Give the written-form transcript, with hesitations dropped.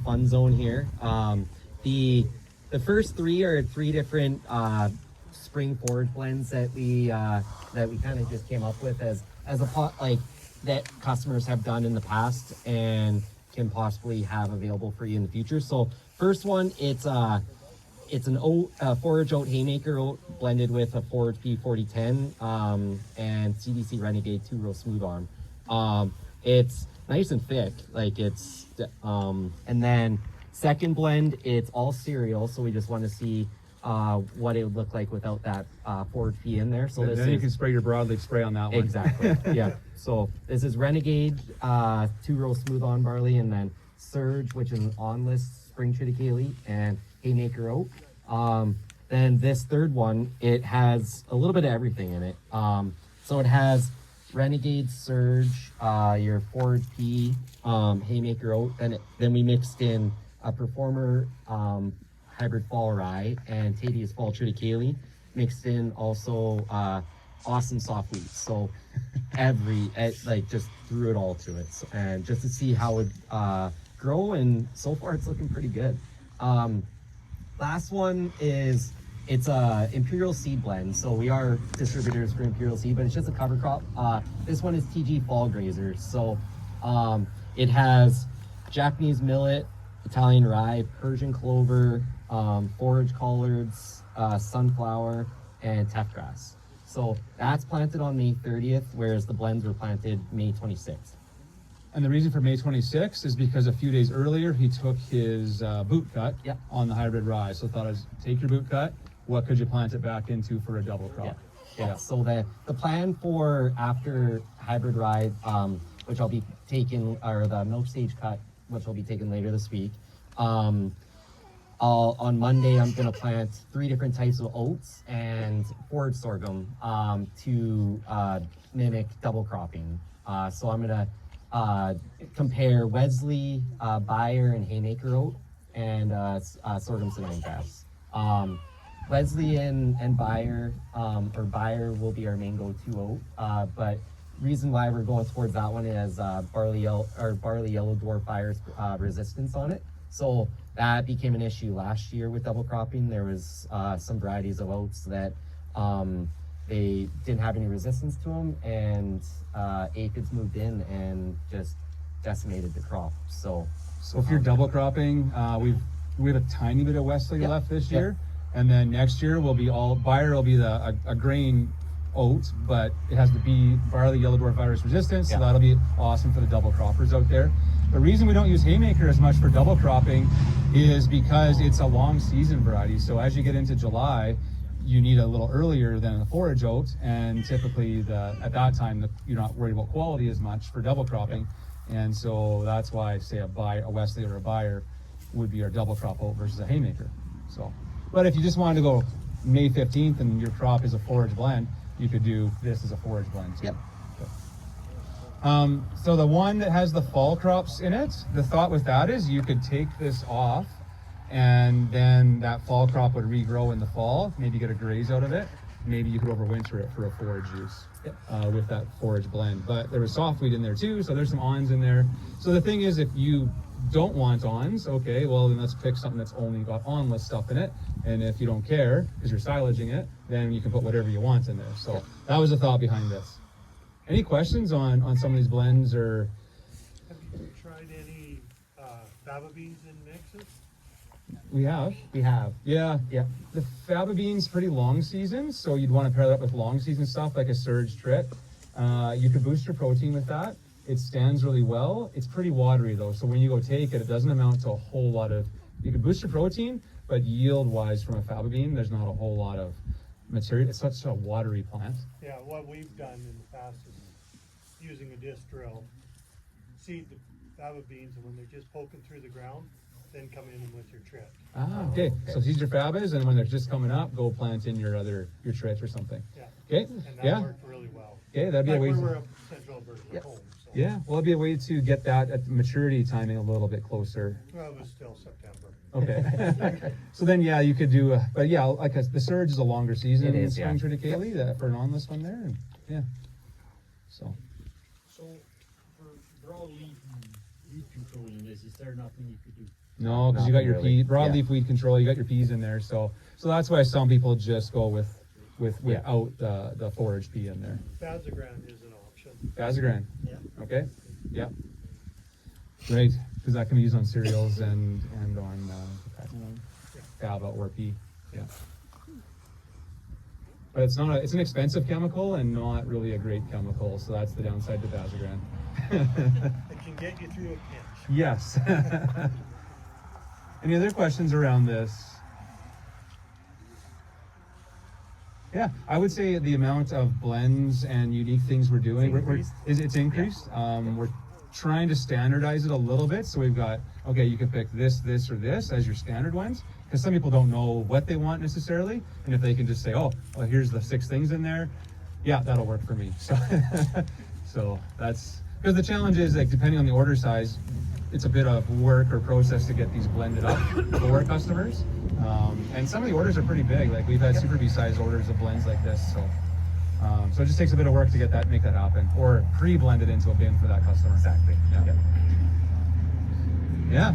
fun zone here. The first three are three different spring forage blends that we kind of just came up with as a pot, like that customers have done in the past and can possibly have available for you in the future. So first one, it's an forage oat haymaker oat blended with a Forage P4010 and CDC Renegade 2-row smooth on. It's nice and thick, like it's and then second blend, it's all cereal, so we just want to see what it would look like without that Forage P in there. So then you can spray your broadleaf spray on that one. Exactly. Yeah. So this is Renegade 2-row smooth on barley, and then Surge, which is an awnless spring triticale, and haymaker oat. Then this third one, it has a little bit of everything in it. So it has Renegade, Surge, your Forage P, haymaker oat. Then we mixed in a Performer hybrid fall rye and Tadius fall triticale. Mixed in also awesome soft wheat. So just threw it all to it, and just to see how it grow. And so far, it's looking pretty good. Last one is it's a Imperial seed blend. So we are distributors for Imperial seed, but it's just a cover crop. This one is TG Fall Grazer. So it has Japanese millet, Italian rye, Persian clover, forage collards, sunflower, and teff grass. So that's planted on May 30th, whereas the blends were planted May 26th. And the reason for May 26th is because a few days earlier he took his boot cut on the hybrid rye. So thought I'd take your boot cut. What could you plant it back into for a double crop? Yeah. So the plan for after hybrid rye, which I'll be taking, or the milk stage cut, which I'll be taking later this week. On Monday, I'm going to plant 3 different types of oats and forage sorghum to mimic double cropping. So I'm going to compare Wesley, Bayer, and haymaker oat, and sorghum cinnamon grass. Wesley and Bayer, or Bayer will be our main go-to oat, but reason why we're going towards that one is barley yellow dwarf virus resistance on it. So that became an issue last year with double cropping. There was some varieties of oats that they didn't have any resistance to them, and aphids moved in and just decimated the crop. So if you're double cropping, we have a tiny bit of Wesley left this year, and then next year will be all Bayer will be a grain oat, but it has the barley yellow dwarf virus resistance, so that'll be awesome for the double croppers out there. The reason we don't use haymaker as much for double cropping is because it's a long season variety. So as you get into July, you need a little earlier than a forage oat, and typically at that time you're not worried about quality as much for double cropping, and so that's why I say a Wesley or a Bayer would be our double crop oat versus a haymaker. So, but if you just wanted to go May 15th and your crop is a forage blend, you could do this as a forage blend too. So the one that has the fall crops in it, the thought with that is you could take this off, and then that fall crop would regrow in the fall. Maybe get a graze out of it. Maybe you could overwinter it for a forage use with that forage blend. But there was softweed in there too, so there's some awns in there. So the thing is, if you don't want awns, okay, well then let's pick something that's only got awnless stuff in it. And if you don't care, because you're silaging it, then you can put whatever you want in there. So that was the thought behind this. Any questions on some of these blends, or? Have you tried any faba beans in mixes? We have. Yeah. The faba beans pretty long season, so you'd want to pair that up with long season stuff like a Surge Trit. You could boost your protein with that. It stands really well. It's pretty watery though, so when you go take it, it doesn't amount to a whole lot of. You can boost your protein, but yield-wise from a faba bean, there's not a whole lot of material. It's such a watery plant. Yeah, what we've done in the past is using a disc drill, seed the faba beans, and when they're just poking through the ground, then come in with your trit. Okay. So seed your fabas, and when they're just coming up, go plant in your trit or something. Yeah. Okay. And that worked really well. Okay, that'd be a way. We're a Central Alberta home. So. Yeah, well, it'd be a way to get that at maturity timing a little bit closer. Well, it was still September. Okay. So then, you could do, but like the Surge is a longer season. It is, spring triticale, that for an awnless one there, and So for broadleaf and leaf control in this, is there nothing you could do? No, because you got your Nothing really. broadleaf weed control. You got your peas in there, so that's why some people just go without the forage pea in there. Bazagran is an option. Bazagran. Yeah. Okay. Yeah. Great, because that can be used on cereals and on faba or pea. Yeah. But it's not it's an expensive chemical and not really a great chemical, so that's the downside to Bazagran. It can get you through a pinch. Yes. Any other questions around this? Yeah, I would say the amount of blends and unique things we're doing it's increased. We're trying to standardize it a little bit, so we've got, okay, you can pick this, or this as your standard ones, because some people don't know what they want necessarily, and if they can just say, oh, well, here's the 6 things in there, yeah, that'll work for me. So, so that's because the challenge is, like, depending on the order size, it's a bit of work or process to get these blended up for our customers. And some of the orders are pretty big. Like, we've had Super B size orders of blends like this. So, so it just takes a bit of work to make that happen, or pre-blend it into a bin for that customer. Exactly. Yeah. Yeah.